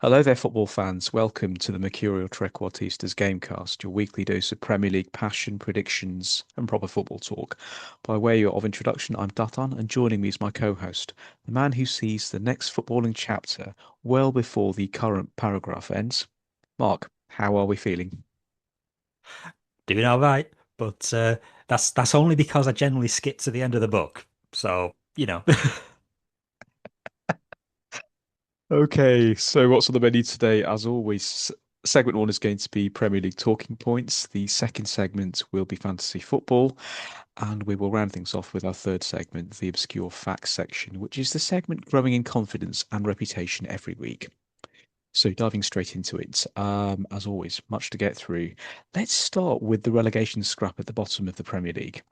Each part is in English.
Hello there, football fans. Welcome to the Mercurial Trequartistas Gamecast, your weekly dose of Premier League passion, predictions, and proper football talk. By way of introduction, I'm Datan, and joining me is my co-host, the man who sees the next footballing chapter well before the current paragraph ends. Mark, how are we feeling? Doing all right, but that's only because I generally skip to the end of the book. So, Okay, so what's on the menu today? As always, segment one is going to be Premier League talking points. The second segment will be fantasy football. And we will round things off with our third segment, the obscure facts section, which is the segment growing in confidence and reputation every week. So diving straight into it, as always, much to get through. Let's start with the relegation scrap at the bottom of the Premier League.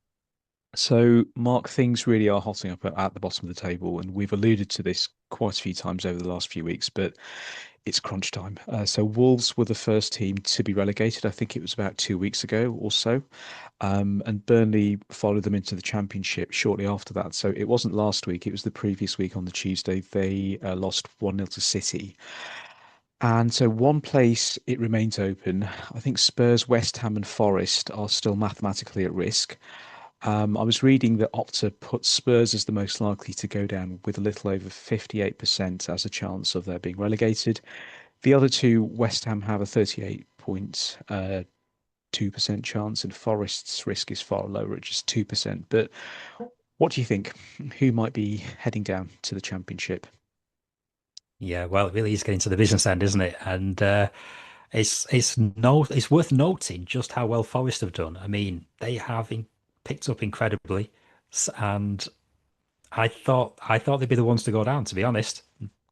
So, Mark, things really are hotting up at the bottom of the table, and we've alluded to this quite a few times over the last few weeks, but it's crunch time. So, Wolves were the first team to be relegated. I think it was about 2 weeks ago or so. And Burnley followed them into the Championship shortly after that. So, it wasn't last week, it was the previous week on the Tuesday. They lost 1-0 to City. And so, one place it remains open. I think Spurs, West Ham, and Forest are still mathematically at risk. I was reading that Opta put Spurs as the most likely to go down with a little over 58% as a chance of their being relegated. The other two, West Ham have a 38.2% chance, and Forest's risk is far lower at just 2%. But what do you think? Who might be heading down to the Championship? yeah, well, it really is getting to the business end, isn't it? And it's worth noting just how well Forest have done. I mean, they have picked up incredibly, and I thought they'd be the ones to go down, to be honest.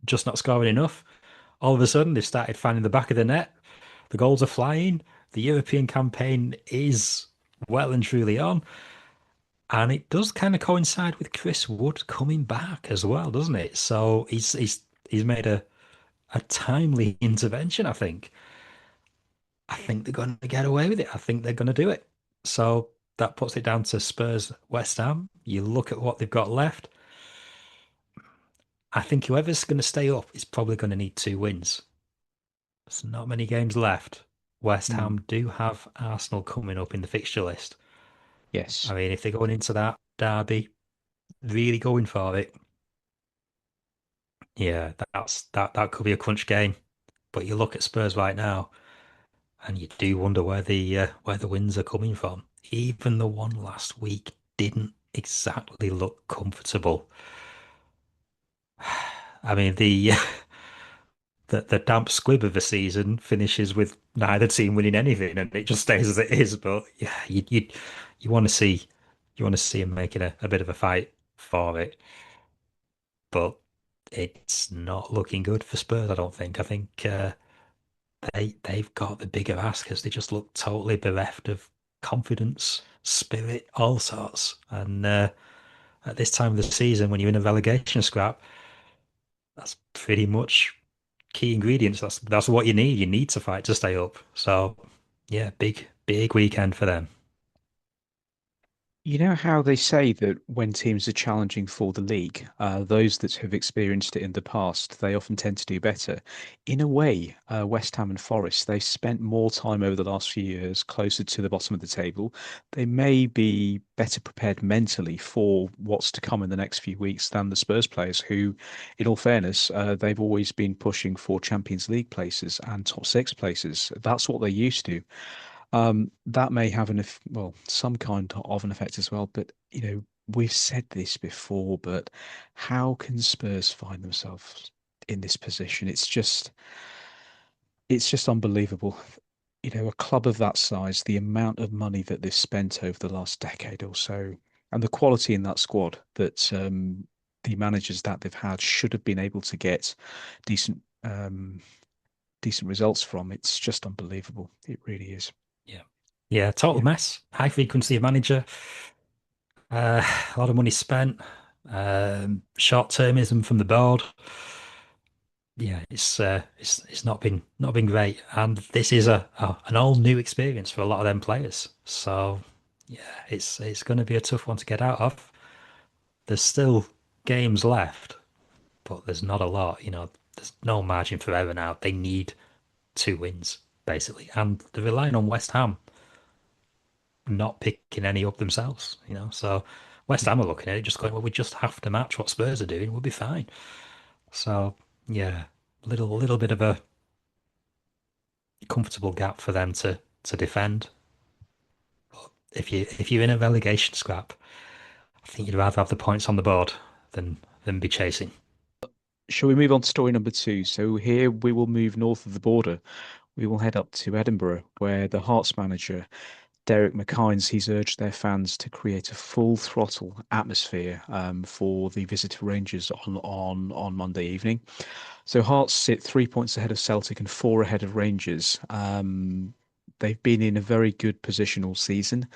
Just not scoring enough. All of a sudden, they've started finding the back of the net. The goals are flying. The European campaign is well and truly on. And it does kind of coincide with Chris Wood coming back as well, doesn't it? So he's made a timely intervention, I think. I think they're going to get away with it. I think they're going to do it. So that puts it down to Spurs, West Ham. You look at what they've got left. I think whoever's going to stay up is probably going to need two wins. There's not many games left. West Hmm. Ham do have Arsenal coming up in the fixture list. Yes. I mean, if they're going into that derby, really going for it, yeah, that could be a crunch game. But you look at Spurs right now, and you do wonder where the wins are coming from. Even the one last week didn't exactly look comfortable. I mean, the the damp squib of the season finishes with neither team winning anything, and it just stays as it is. But yeah, you want to see him making a bit of a fight for it, but it's not looking good for Spurs. I don't think. I think they've got the bigger ask because they just look totally bereft of confidence, spirit, all sorts. And at this time of the season, when you're in a relegation scrap, that's pretty much key ingredients. That's what you need. You need to fight to stay up. So yeah, big weekend for them. You know how they say that when teams are challenging for the league, those that have experienced it in the past, they often tend to do better. In a way, West Ham and Forest, they spent more time over the last few years closer to the bottom of the table. They may be better prepared mentally for what's to come in the next few weeks than the Spurs players, who, in all fairness, they've always been pushing for Champions League places and top six places. That's what they used to. That may have well, some kind of an effect as well. But we've said this before, but how can Spurs find themselves in this position? It's just unbelievable. A club of that size, the amount of money that they've spent over the last decade or so, and the quality in that squad that the managers that they've had should have been able to get decent decent results from. It's just unbelievable. It really is. Yeah, yeah, total Yeah. mess. High frequency of manager. A lot of money spent. Short termism from the board. Yeah, it's not been great, and this is an all new experience for a lot of them players. So yeah, it's going to be a tough one to get out of. There's still games left, but there's not a lot. There's no margin for error now. They need 2 wins, basically. And they're relying on West Ham not picking any up themselves, you know. So West Ham are looking at it just going, well, we just have to match what Spurs are doing, we'll be fine. So yeah, little bit of a comfortable gap for them to defend. If you're in a relegation scrap, I think you'd rather have the points on the board than be chasing. Shall we move on to story number two? So here we will move north of the border. We will head up to Edinburgh, where the Hearts manager, Derek McKines, he's urged their fans to create a full throttle atmosphere for the visitor Rangers on Monday evening. So Hearts sit 3 points ahead of Celtic and four ahead of Rangers. They've been in a very good position all season,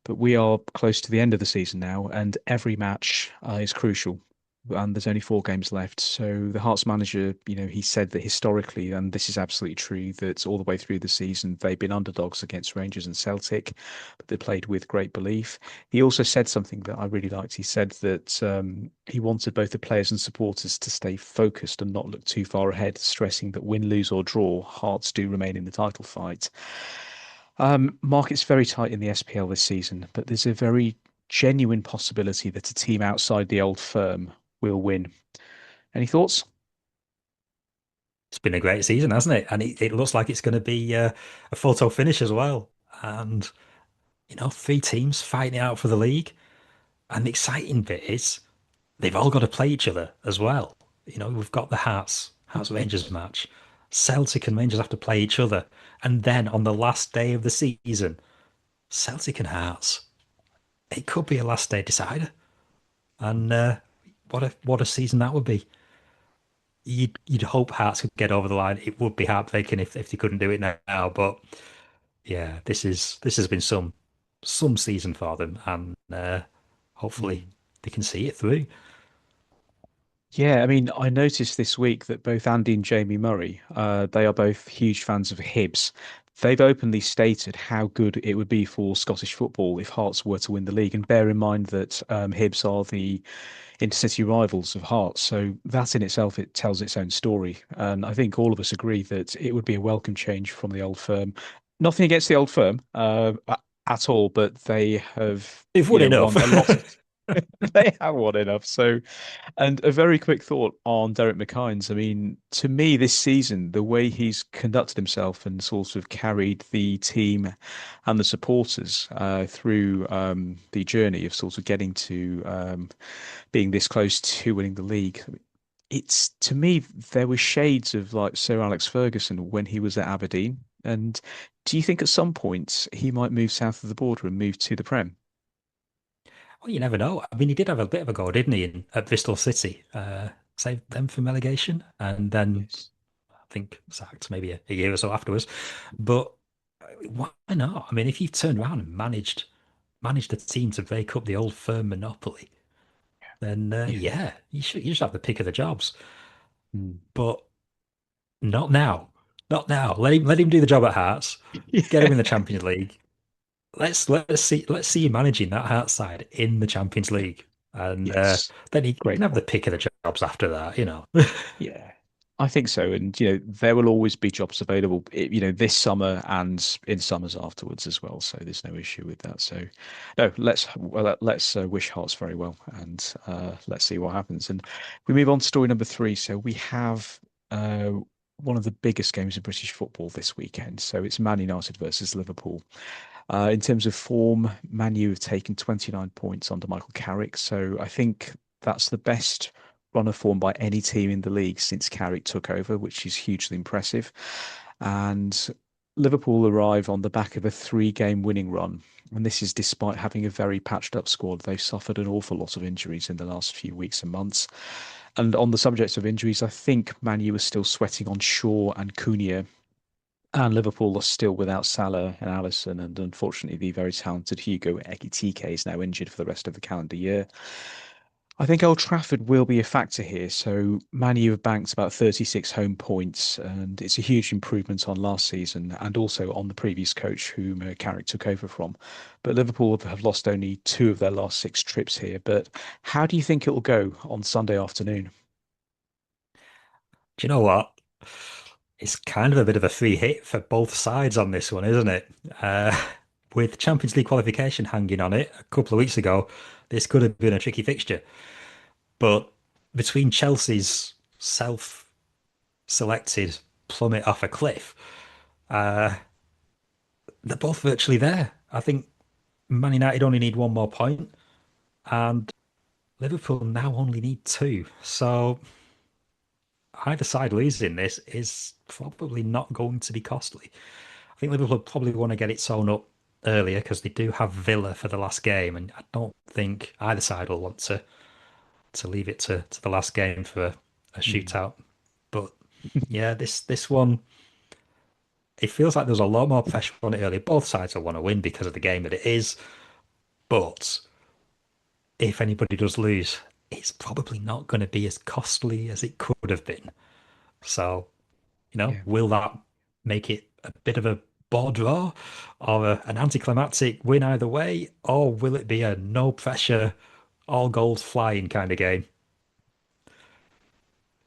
but we are close to the end of the season now, and every match is crucial. And there's only 4 games left. So the Hearts manager, he said that historically, and this is absolutely true, that all the way through the season they've been underdogs against Rangers and Celtic, but they played with great belief. He also said something that I really liked. He said that he wanted both the players and supporters to stay focused and not look too far ahead, stressing that win, lose or draw, Hearts do remain in the title fight. Market's very tight in the SPL this season, but there's a very genuine possibility that a team outside the old firm will win. Any thoughts? It's been a great season, hasn't it? And it looks like it's going to be a photo finish as well. And, 3 teams fighting it out for the league. And the exciting bit is they've all got to play each other as well. We've got the Hearts Rangers match. Celtic and Rangers have to play each other. And then on the last day of the season, Celtic and Hearts. It could be a last day decider. And what a season that would be. You'd hope Hearts could get over the line. It would be heartbreaking if they couldn't do it now. But yeah, this has been some season for them, and hopefully Mm. they can see it through. Yeah, I mean, I noticed this week that both Andy and Jamie Murray, they are both huge fans of Hibs. They've openly stated how good it would be for Scottish football if Hearts were to win the league. And bear in mind that Hibs are the intercity rivals of Hearts. So that in itself, it tells its own story. And I think all of us agree that it would be a welcome change from the old firm. Nothing against the old firm at all, but they have, They've won enough. won a lot of. They have won enough. So, and a very quick thought on Derek McKines. I mean, to me, this season, the way he's conducted himself and sort of carried the team and the supporters through the journey of sort of getting to being this close to winning the league. It's to me, there were shades of like Sir Alex Ferguson when he was at Aberdeen. And do you think at some point he might move south of the border and move to the Prem? Well, you never know. I mean, he did have a bit of a go, didn't he, at Bristol City? Saved them from relegation, and then Yes. I think sacked maybe a year or so afterwards. But why not? I mean, if you've turned around and managed a team to break up the old firm monopoly, then Yeah. yeah, you should have the pick of the jobs. Mm. But not now, not now. Let him do the job at Hearts. Get him in the Yeah. Champions League. Let's see you managing that Hearts side in the Champions League, and Yes. then he can Great have the point. pick of the jobs after that. Yeah, I think so. And, there will always be jobs available, this summer and in summers afterwards as well. So there's no issue with that. So, no, let's wish Hearts very well and let's see what happens. And we move on to story number three. So we have uh, one of the biggest games in British football this weekend. So it's Man United versus Liverpool. In terms of form, Man U have taken 29 points under Michael Carrick. So I think that's the best run of form by any team in the league since Carrick took over, which is hugely impressive. And Liverpool arrive on the back of a 3-game winning run. And this is despite having a very patched up squad. They've suffered an awful lot of injuries in the last few weeks and months. And on the subject of injuries, I think Man U is still sweating on Shaw and Cunha, and Liverpool are still without Salah and Alisson, and unfortunately, the very talented Hugo Ekitike is now injured for the rest of the calendar year. I think Old Trafford will be a factor here. So Man U have banked about 36 home points, and it's a huge improvement on last season and also on the previous coach whom Carrick took over from. But Liverpool have lost only 2 of their last 6 trips here. But how do you think it will go on Sunday afternoon? Do you know what? It's kind of a bit of a free hit for both sides on this one, isn't it? Uh, with Champions League qualification hanging on it a couple of weeks ago, this could have been a tricky fixture. But between Chelsea's self-selected plummet off a cliff, uh, they're both virtually there. I think Man United only need one more point, and Liverpool now only need two. So either side losing this is probably not going to be costly. I think Liverpool probably want to get it sewn up earlier because they do have Villa for the last game, and I don't think either side will want to leave it to the last game for a Mm. shootout. But yeah, this one it feels like there's a lot more pressure on it early. Both sides will want to win because of the game that it is, but if anybody does lose, it's probably not going to be as costly as it could have been. So, Yeah. will that make it a bit of a ball draw or an anticlimactic win either way? Or will it be a no pressure, all goals flying kind of game?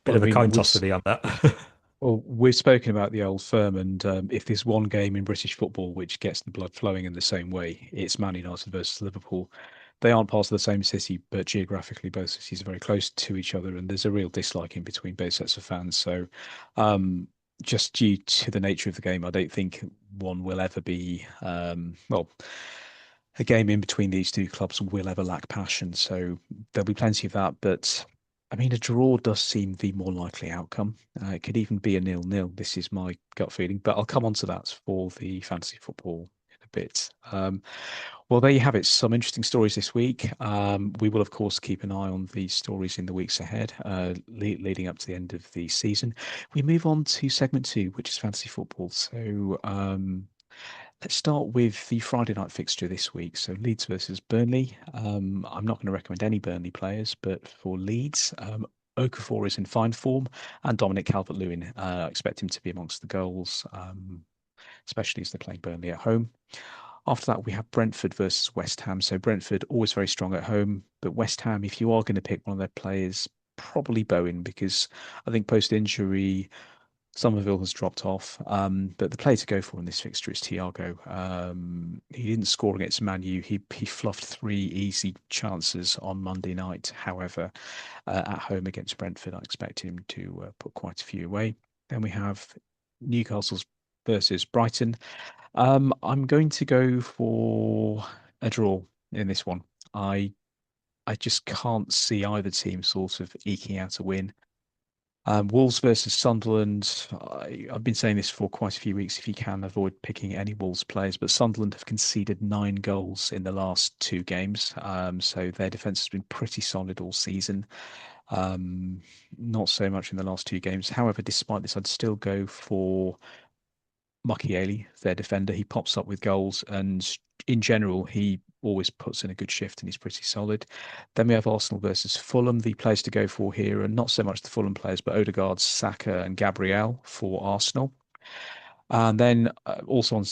Bit Well, I of a mean, coin toss for me on that. well, we've spoken about the old firm, and if there's one game in British football which gets the blood flowing in the same way, it's Man United versus Liverpool. They aren't part of the same city, but geographically, both cities are very close to each other, and there's a real disliking between both sets of fans. So, um, just due to the nature of the game, I don't think one will ever be, well, a game in between these two clubs will ever lack passion. So there'll be plenty of that, but. I mean, a draw does seem the more likely outcome. It could even be a nil-nil. This is my gut feeling, but I'll come on to that for the fantasy football in a bit. Well, there you have it. Some interesting stories this week. We will, of course, keep an eye on these stories in the weeks ahead, leading up to the end of the season. We move on to segment two, which is fantasy football. So, let's start with the Friday night fixture this week. So Leeds versus Burnley. I'm not going to recommend any Burnley players, but for Leeds, Okafor is in fine form, and Dominic Calvert-Lewin. I expect him to be amongst the goals, especially as they're playing Burnley at home. After that, we have Brentford versus West Ham. So Brentford always very strong at home, but West Ham, if you are going to pick one of their players, probably Bowen, because I think post-injury Somerville has dropped off, but the player to go for in this fixture is Thiago. He didn't score against Man U. He fluffed three easy chances on Monday night. However, at home against Brentford, I expect him to put quite a few away. Then we have Newcastle's versus Brighton. I'm going to go for a draw in this one. I I just can't see either team sort of eking out a win. Wolves versus Sunderland. I've been saying this for quite a few weeks. If you can avoid picking any Wolves players, but Sunderland have conceded 9 goals in the last 2 games. So their defense has been pretty solid all season. Um, Not so much in the last 2 games. However, despite this, I'd still go for Mukiele, their defender. He pops up with goals, and in general, he always puts in a good shift and he's pretty solid. Then we have Arsenal versus Fulham. The players to go for here are not so much the Fulham players, but Odegaard, Saka, and Gabriel for Arsenal. And then also on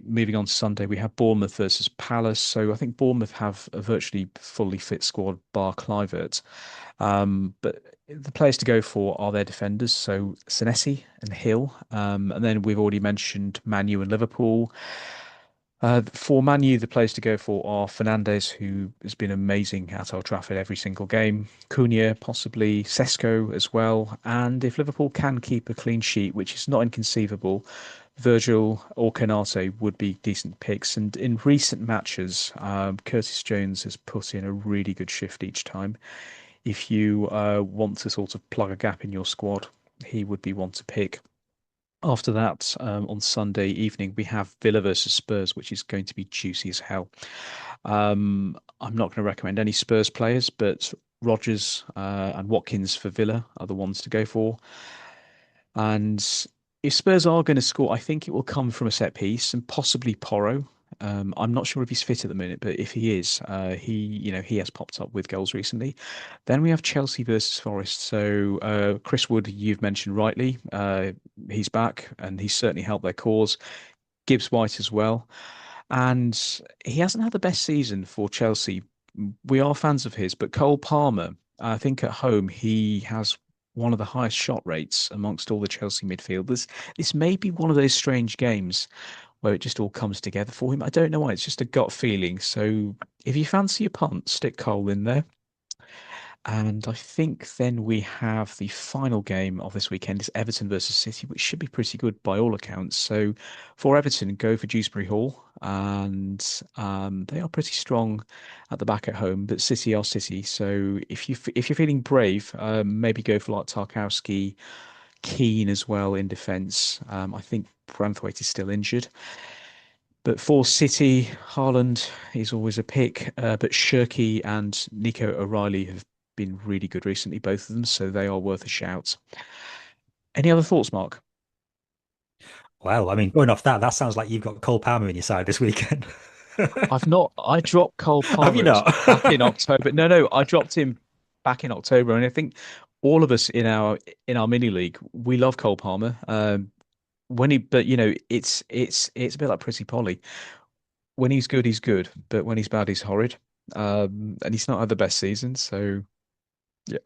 moving on to Sunday, we have Bournemouth versus Palace. So I think Bournemouth have a virtually fully fit squad, bar Clivert. But the players to go for are their defenders, so Senesi and Hill. And then we've already mentioned Manu and Liverpool. For Manu, the players to go for are Fernandes, who has been amazing at Old Trafford every single game, Cunha, possibly Sesko as well. And if Liverpool can keep a clean sheet, which is not inconceivable, Virgil or Canate would be decent picks. And in recent matches, Curtis Jones has put in a really good shift each time. If you want to sort of plug a gap in your squad, he would be one to pick. After that, on Sunday evening, we have Villa versus Spurs, which is going to be juicy as hell. I'm not going to recommend any Spurs players, but Rodgers and Watkins for Villa are the ones to go for. And if Spurs are going to score, I think it will come from a set piece and possibly Porro. I'm not sure if he's fit at the minute, but if he is, he has popped up with goals recently. Then we have Chelsea versus Forest. So Chris Wood, you've mentioned rightly, he's back and he's certainly helped their cause. Gibbs White as well, and he hasn't had the best season for Chelsea. We are fans of his, but Cole Palmer, I think at home he has one of the highest shot rates amongst all the Chelsea midfielders. This may be one of those strange games where it just all comes together for him. I don't know why. It's just a gut feeling. So if you fancy a punt, stick Cole in there. And I think then we have the final game of this weekend is Everton versus City, which should be pretty good by all accounts. So for Everton, go for Dewsbury Hall, and they are pretty strong at the back at home. But City are City, so if you're feeling brave, maybe go for like Tarkowski, Keane as well in defence. I think Branthwaite is still injured. But for City, Haaland is always a pick. But Shirky and Nico O'Reilly have been really good recently, both of them, so they are worth a shout. Any other thoughts, Mark? Well, I mean, going off that, that sounds like you've got Cole Palmer in your side this weekend. I've not. I dropped Cole Have you Palmer not? back in October. No, I dropped him back in October, and I think all of us in our mini league, we love Cole Palmer. When he, but it's a bit like Pretty Polly. When he's good, he's good, but when he's bad, he's horrid. And he's not had the best season, so yeah.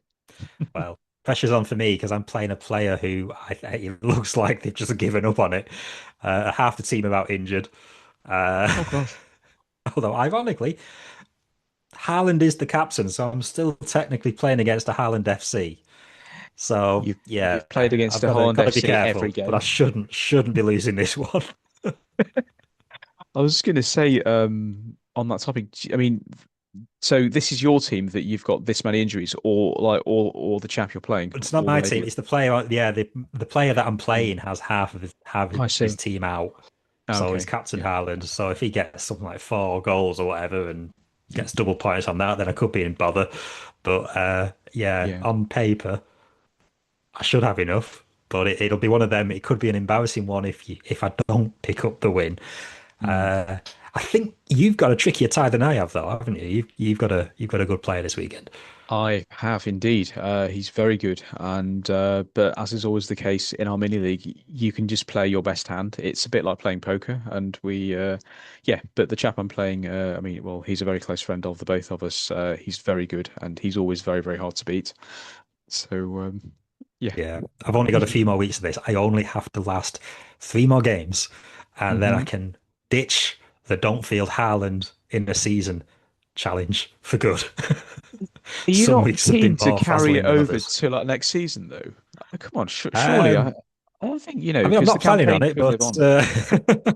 Well, pressure's on for me because I'm playing a player who it looks like they've just given up on it. Half the team are out injured. Uh, Oh God, although, ironically, Haaland is the captain, so I'm still technically playing against a Haaland FC. So yeah, you've played against I've a Holland got to be FC every careful, but I game. shouldn't be losing this one. I was going to say, on that topic, I mean, so this is your team that you've got this many injuries, or like, or the chap you're playing, It's not or my maybe. team. It's the player. Yeah, the player that I'm Oh, playing has half of I his see. team out. Oh, So he's okay. captain Yeah. Haaland. So if he gets something like 4 goals or whatever and gets double points on that, then I could be in bother. But yeah, Yeah. on paper, I should have enough. But it'll be one of them. It could be an embarrassing one if I don't pick up the win. Mm. I think you've got a trickier tie than I have, though, haven't you? You've got a good player this weekend. I have indeed. He's very good, and but as is always the case in our mini league, you can just play your best hand. It's a bit like playing poker, and yeah. But the chap I'm playing, I mean, well, he's a very close friend of the both of us. He's very good, and he's always very, very hard to beat. So yeah. Yeah, I've only got a few more weeks of this. I only have to last 3 more games, and then I Hmm. can ditch the don't field Haaland in a season challenge for good. Are you Some not weeks have keen been to more carry it puzzling than over others. to like next season, though? Come on, surely Um, I don't think I mean, I'm because the not planning on campaign it, could live but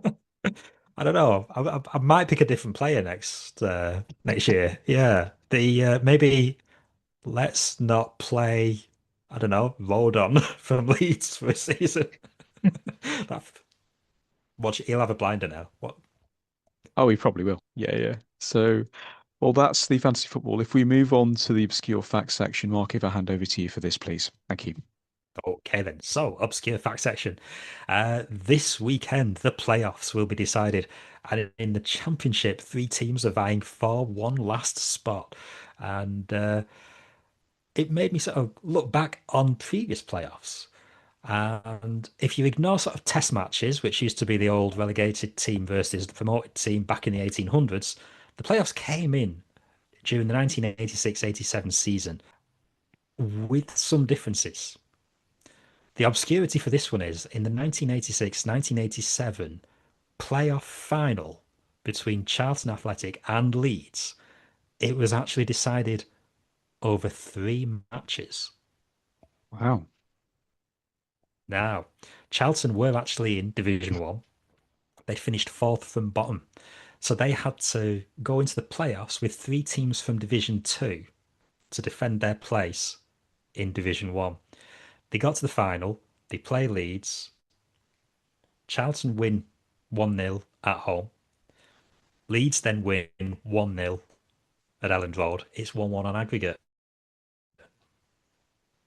on. I don't know. I might pick a different player next year. Yeah, the maybe let's not play. I don't know, Rodon from Leeds for a season. That watch, he'll have a blinder now. What? Oh, he probably will. Yeah, yeah. So, well, that's the fantasy football. If we move on to the obscure facts section, Mark, if I hand over to you for this, please. Thank you. Okay, then. So, obscure fact section. This weekend, the playoffs will be decided. And in the championship, 3 teams are vying for one last spot. And it made me sort of look back on previous playoffs. And if you ignore sort of test matches, which used to be the old relegated team versus the promoted team back in the 1800s, the playoffs came in during the 1986-87 season with some differences. The obscurity for this one is in the 1986-1987 playoff final between Charlton Athletic and Leeds, it was actually decided over 3 matches. Wow. Now, Charlton were actually in Division 1. They finished fourth from bottom. So they had to go into the playoffs with 3 teams from Division 2 to defend their place in Division 1. They got to the final, they play Leeds. Charlton win 1-0 at home. Leeds then win 1-0 at Elland Road. It's 1-1 on aggregate.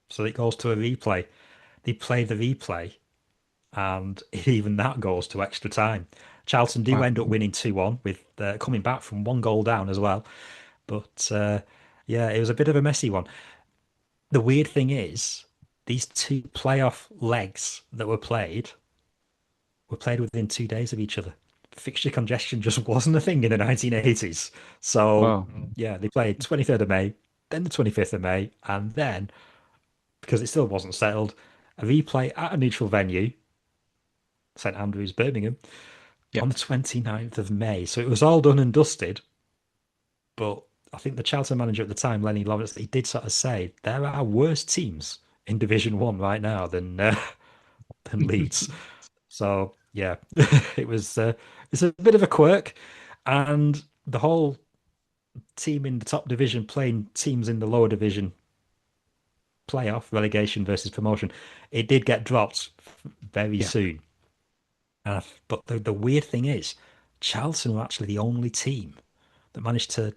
So it goes to a replay. They play the replay, and even that goes to extra time. Charlton do Wow. end up winning 2-1 with coming back from 1 goal down as well. But yeah, it was a bit of a messy one. The weird thing is, these 2 playoff legs that were played within 2 days of each other. Fixture congestion just wasn't a thing in the 1980s. So, Wow. yeah, they played 23rd of May, then the 25th of May, and then because it still wasn't settled. A replay at a neutral venue, St Andrews, Birmingham, Yep. on the 29th of May. So it was all done and dusted. But I think the Charlton manager at the time, Lenny Lawrence, he did sort of say there are worse teams in Division One right now than Leeds. So yeah, it was it's a bit of a quirk, and the whole team in the top division playing teams in the lower division playoff relegation versus promotion, it did get dropped very Yeah. soon. But the weird thing is, Charlton were actually the only team that managed to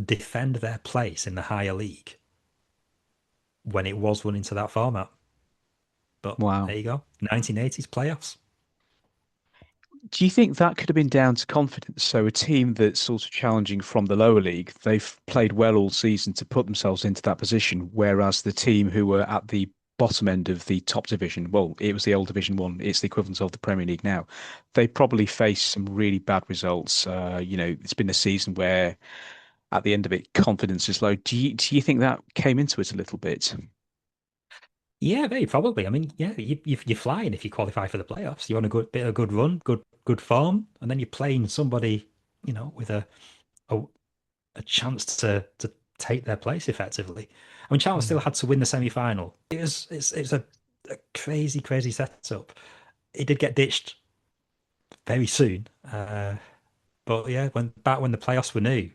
defend their place in the higher league when it was running to that format. But Wow. there you go, 1980s playoffs. Do you think that could have been down to confidence? So a team that's sort of challenging from the lower league, they've played well all season to put themselves into that position, whereas the team who were at the bottom end of the top division, well, it was the old Division One, it's the equivalent of the Premier League now. They probably faced some really bad results. It's been a season where at the end of it, confidence is low. Do you think that came into it a little bit? Yeah, very probably. I mean, yeah, you're flying if you qualify for the playoffs. You're on a good bit of good run, good form, and then you're playing somebody, with a, a chance to take their place effectively. I mean, Charlton still Mm. had to win the semi-final. It's a crazy setup. It did get ditched very soon, but yeah, when the playoffs were new,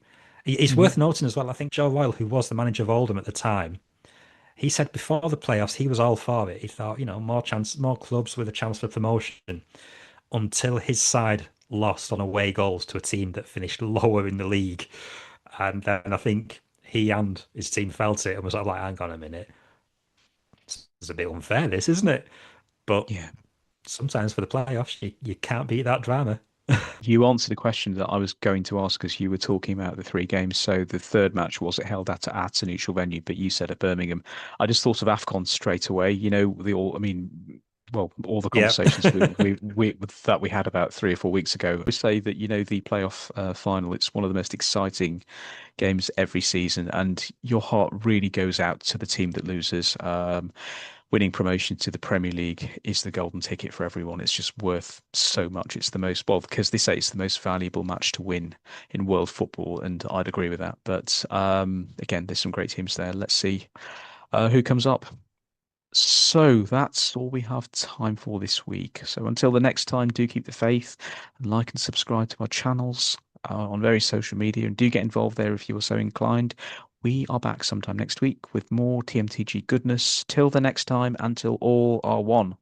it's Mhm. worth noting as well. I think Joe Royle, who was the manager of Oldham at the time, he said before the playoffs he was all for it. He thought, more clubs with a chance for promotion until his side lost on away goals to a team that finished lower in the league. And then I think he and his team felt it and was sort of like, hang on a minute, it's a bit unfair, this, isn't it? But Yeah. sometimes for the playoffs, you can't beat that drama. You answered the question that I was going to ask as you were talking about the three games. So the third match was it held at a neutral venue, but you said at Birmingham. I just thought of AFCON straight away. All the Yeah. conversations that we had about 3 or 4 weeks ago. We say that the playoff final. It's one of the most exciting games every season, and your heart really goes out to the team that loses. Winning promotion to the Premier League is the golden ticket for everyone. It's just worth so much. It's the most, well, because they say it's the most valuable match to win in world football, and I'd agree with that. But again, there's some great teams there. Let's see who comes up. So that's all we have time for this week. So until the next time, do keep the faith and like and subscribe to our channels on various social media and do get involved there if you are so inclined. We are back sometime next week with more TMTG goodness. Till the next time, until all are one.